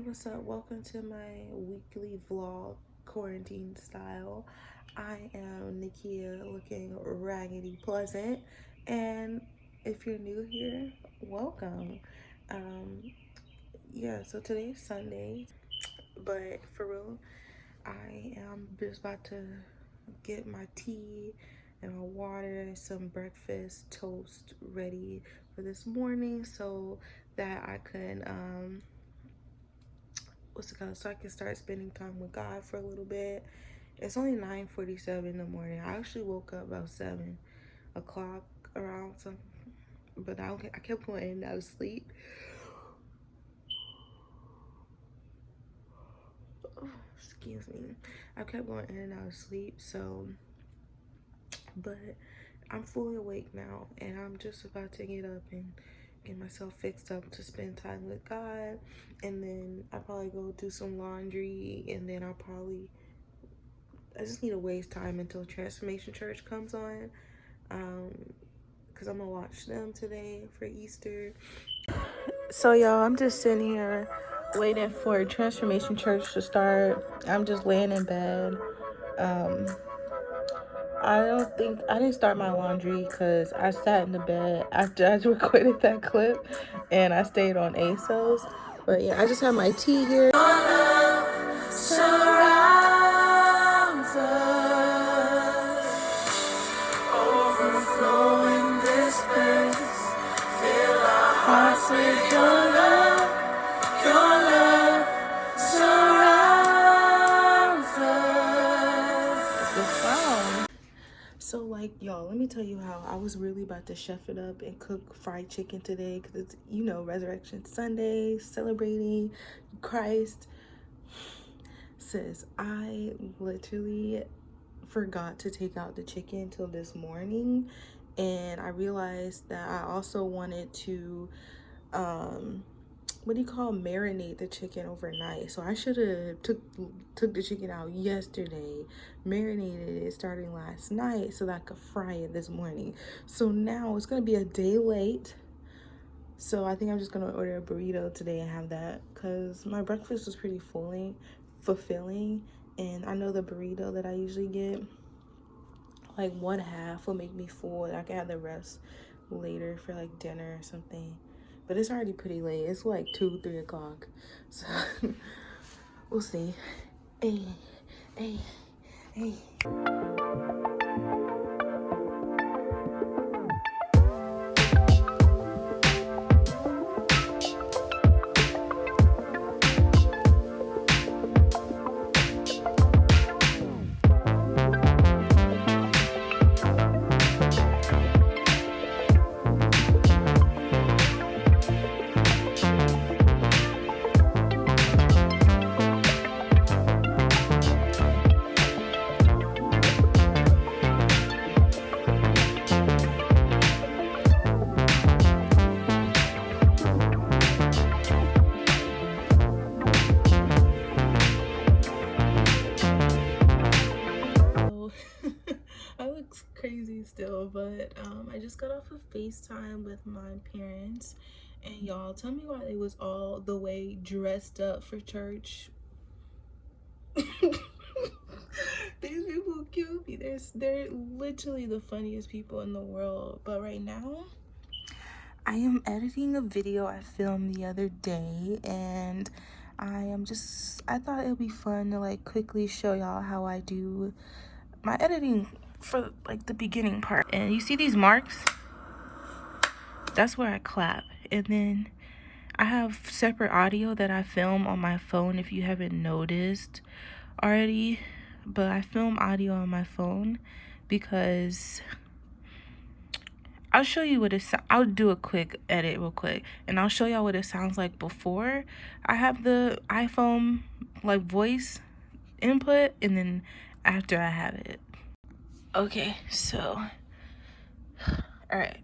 what's up? Welcome to my weekly vlog, quarantine style. I am Nikia, looking raggedy pleasant, and if you're new here, welcome. Yeah, so today's Sunday, but for real, I am just about to get my tea and my water and some breakfast toast ready for this morning so that I can so I can start spending time with God for a little bit. It's only 9:47 in the morning. I actually woke up about 7 o'clock around some, but I kept going in and out of sleep. Oh, excuse me. I kept going in and out of sleep, so, but I'm fully awake now, and I'm just about to get up and get myself fixed up to spend time with God, and then I'll probably go do some laundry, and then I just need to waste time until Transformation Church comes on, because I'm gonna watch them today for Easter. So y'all, I'm just sitting here waiting for Transformation Church to start. I'm just laying in bed. I didn't start my laundry because I sat in the bed after I recorded that clip and I stayed on ASOS. But yeah, I just have my tea here. Surrounds us, overflowing this place. Fill our hearts with your love. Your love surrounds us. Good sound. So like, y'all, let me tell you how I was really about to chef it up and cook fried chicken today, because it's, you know, Resurrection Sunday, celebrating Christ. Sis, I literally forgot to take out the chicken until this morning, and I realized that I also wanted to marinate the chicken overnight. So I should have took the chicken out yesterday, marinated it starting last night so that I could fry it this morning. So now it's gonna be a day late, so I think I'm just gonna order a burrito today and have that, because my breakfast was pretty fulfilling, and I know the burrito that I usually get, like, one half will make me full, and I can have the rest later for like dinner or something. But it's already pretty late. It's like 2-3 o'clock, so we'll see. Hey. I look crazy still, but I just got off of FaceTime with my parents, and y'all, tell me why they was all the way dressed up for church. These people kill me. They're literally the funniest people in the world. But right now, I am editing a video I filmed the other day, and I thought it would be fun to like quickly show y'all how I do my editing for like the beginning part. And you see these marks? That's where I clap. And then I have separate audio that I film on my phone, if you haven't noticed already. But I film audio on my phone because I'll show you what I'll do a quick edit real quick, and I'll show y'all what it sounds like before I have the iPhone like voice input, and then after I have it. Okay, so all right,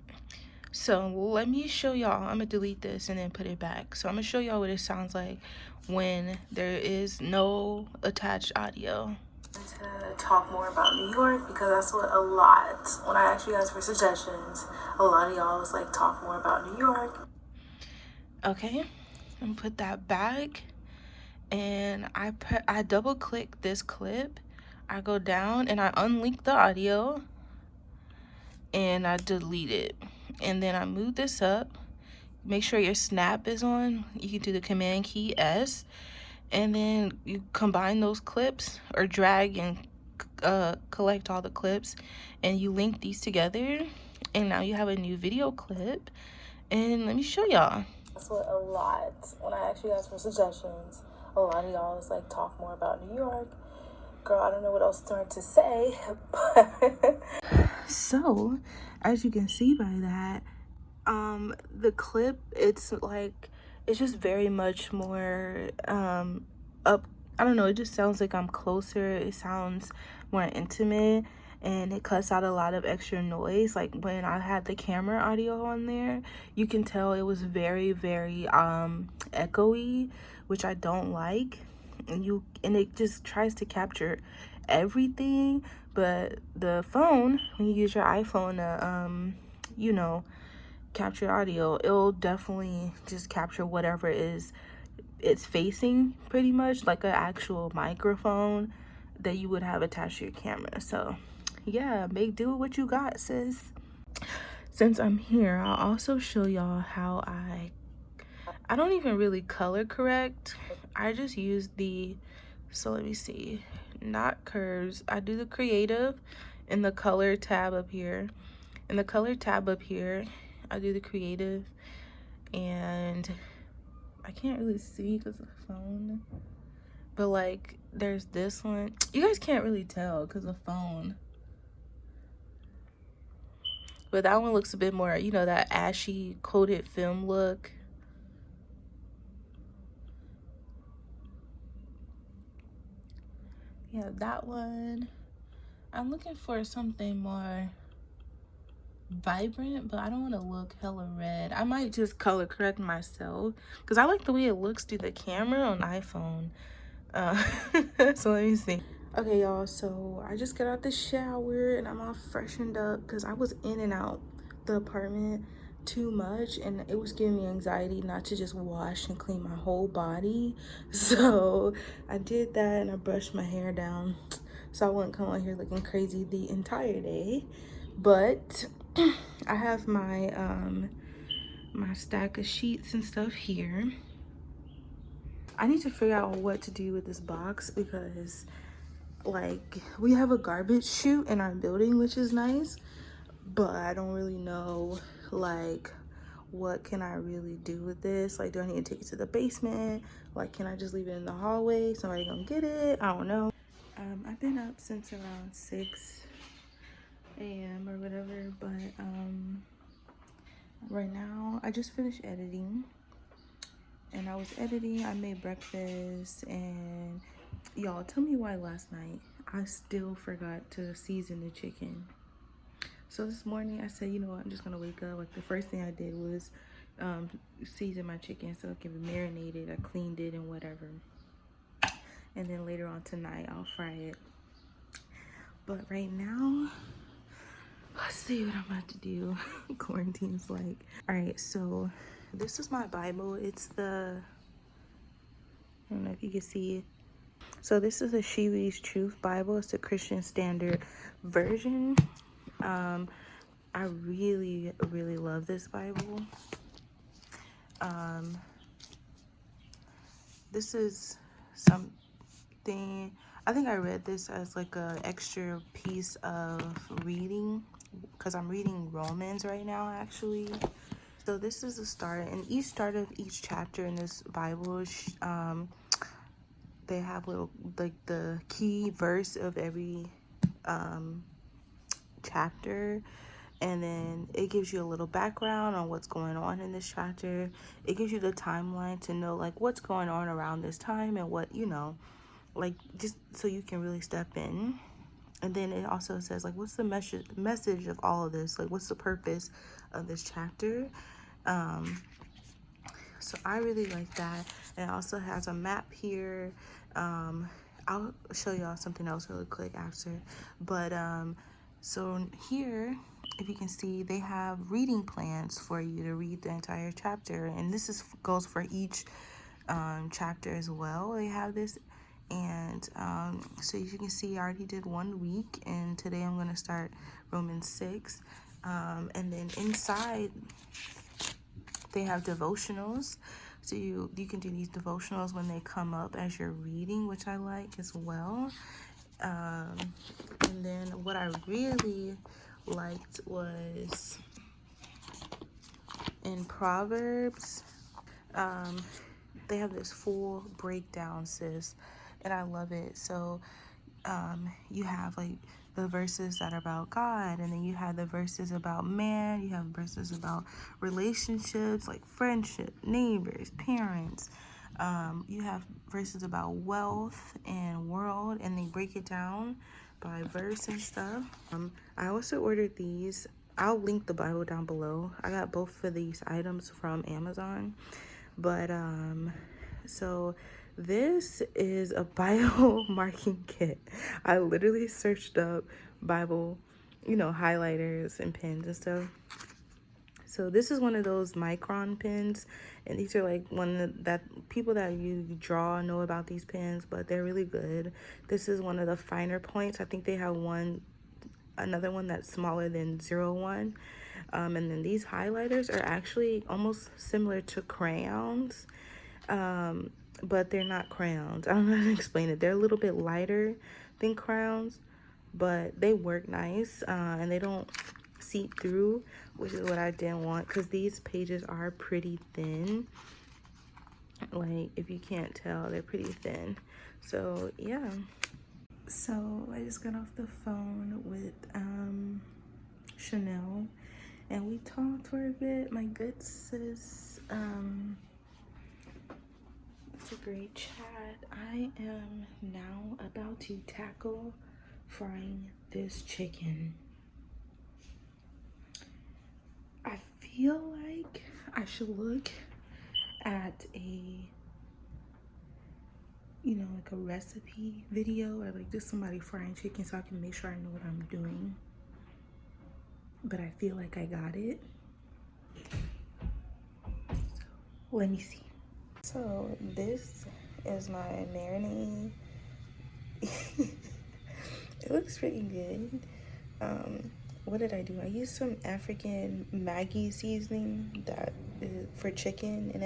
so let me show y'all. I'm gonna delete this and then put it back. So I'm gonna show y'all what it sounds like when there is no attached audio. To talk more about New York, because that's what when I asked you guys for suggestions, a lot of y'all was like, talk more about New York. Okay, and put that back. and I double click this clip. I go down and I unlink the audio and I delete it. And then I move this up. Make sure your snap is on. You can do the command key S, and then you combine those clips or drag and collect all the clips, and you link these together, and now you have a new video clip. And let me show y'all. That's what a lot, when I ask you guys for suggestions, a lot of y'all is like, talk more about New York. Girl, I don't know what else to start to say, but so as you can see by that, the clip, it's just very much more up. I don't know, it just sounds like I'm closer. It sounds more intimate, and it cuts out a lot of extra noise. Like when I had the camera audio on there, you can tell it was very, very echoey, which I don't like. And it just tries to capture everything. But the phone, when you use your iPhone to you know, capture audio, it'll definitely just capture whatever it's facing, pretty much like an actual microphone that you would have attached to your camera. So yeah, make do with what you got, sis. Since I'm here, I'll also show y'all how I don't even really color correct. I just use so let me see, not curves. I do the creative in the color tab up here. In the color tab up here, I do the creative, and I can't really see because of the phone, but like there's this one. You guys can't really tell because of the phone, but that one looks a bit more, you know, that ashy coated film look. Yeah, that one. I'm looking for something more vibrant, but I don't want to look hella red. I might just color correct myself because I like the way it looks through the camera on iPhone. So let me see. Okay, y'all, so I just got out the shower and I'm all freshened up because I was in and out the apartment too much, and it was giving me anxiety not to just wash and clean my whole body. So I did that, and I brushed my hair down so I wouldn't come on here looking crazy the entire day. But I have my my stack of sheets and stuff here. I need to figure out what to do with this box because, like, we have a garbage chute in our building, which is nice, but I don't really know, like, what can I really do with this? Like, do I need to take it to the basement? Like, can I just leave it in the hallway? Somebody gonna get it? I don't know. I've been up since around 6 a.m. or whatever, but right now I just finished editing, and I was editing. I made breakfast, and y'all, tell me why last night I still forgot to season the chicken. So this morning I said, you know what, I'm just gonna wake up. Like, the first thing I did was season my chicken so it can be marinated. I cleaned it and whatever, and then later on tonight I'll fry it. But right now, let's see what I'm about to do. Quarantine's like, all right, so this is my Bible. It's the, I don't know if you can see it. So this is a She Reads Truth Bible. It's a Christian Standard version. I really, really love this Bible. This is something, I think I read this as like a extra piece of reading because I'm reading Romans right now, actually. So this is the start, and each start of each chapter in this Bible, they have little, like, the key verse of every chapter, and then it gives you a little background on what's going on in this chapter. It gives you the timeline to know, like, what's going on around this time and what, you know, like, just so you can really step in. And then it also says, like, what's the message of all of this? Like, what's the purpose of this chapter? So I really like that. And it also has a map here. I'll show y'all something else really quick after. But so here, if you can see, they have reading plans for you to read the entire chapter. And this goes for each chapter as well. They have this, and so as you can see, I already did 1 week, and today I'm going to start Romans 6. And then inside they have devotionals, so you can do these devotionals when they come up as you're reading, which I like as well. And then what I really liked was in Proverbs, they have this full breakdown, sis, and I love it. So you have like the verses that are about God, and then you have the verses about man, you have verses about relationships like friendship, neighbors, parents. You have verses about wealth and world, and they break it down by verse and stuff. I also ordered these. I'll link the Bible down below. I got both of these items from Amazon. But so this is a Bible marking kit. I literally searched up Bible, highlighters and pens and stuff. So this is one of those micron pens, and these are like that people that you draw know about these pens, but they're really good. This is one of the finer points. I think they have another one that's smaller than 01. And then these highlighters are actually almost similar to crayons, but they're not crayons. I don't know how to explain it. They're a little bit lighter than crayons, but they work nice, and they don't seep through, which is what I didn't want, because these pages are pretty thin. Like, if you can't tell, they're pretty thin. So yeah. So I just got off the phone with Chanel, and we talked for a bit. My good sis, it's a great chat. I am now about to tackle frying this chicken. I feel like I should look at like a recipe video, or like just somebody frying chicken, so I can make sure I know what I'm doing. But I feel like I got it. So let me see. So this is my marinade. It looks pretty good. What did I do? I used some African Maggi seasoning that is for chicken, and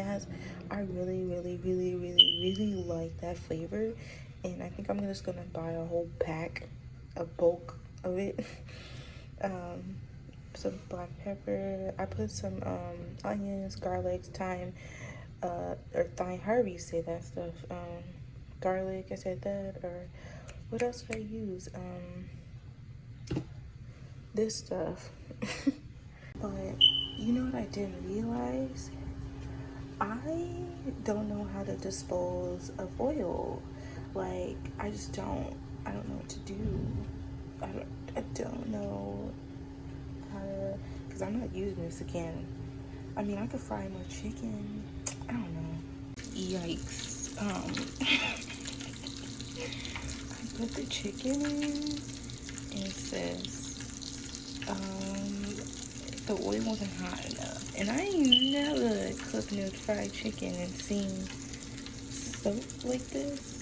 I really like that flavor, and I think I'm just gonna buy a whole pack, a bulk of it. Some black pepper. I put some onions, garlic, thyme, or thyme, however you say that stuff. Garlic, I said that, or what else did I use? This stuff. But you know what I didn't realize? I don't know how to dispose of oil. Like, I don't know what to do. I don't know how to, because I'm not using this again. I mean, I could fry more chicken. I don't know. Yikes. I put the chicken in, and it says, the oil wasn't hot enough. And I ain't never cooked no fried chicken and seen soap like this.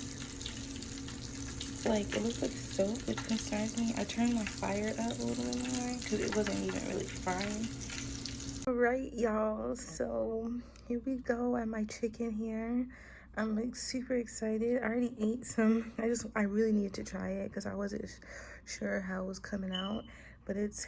Like, it looks like soap, which concerns me. I turned my fire up a little bit more because it wasn't even really frying. Alright, y'all, so here we go at my chicken here. I'm like super excited. I already ate some. I really needed to try it because I wasn't sure how it was coming out, but it's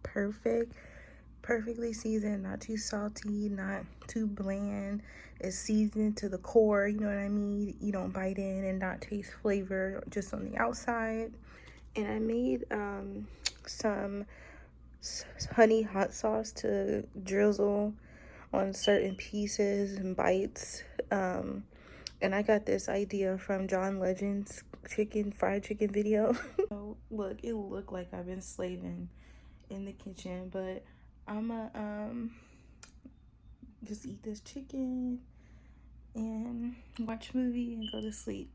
perfectly seasoned, not too salty, not too bland. It's seasoned to the core, you know what I mean? You don't bite in and not taste flavor just on the outside. And I made some honey hot sauce to drizzle on certain pieces and bites. And I got this idea from John Legend's fried chicken video. So look, it looked like I've been slaving in the kitchen, but I'ma just eat this chicken and watch a movie and go to sleep.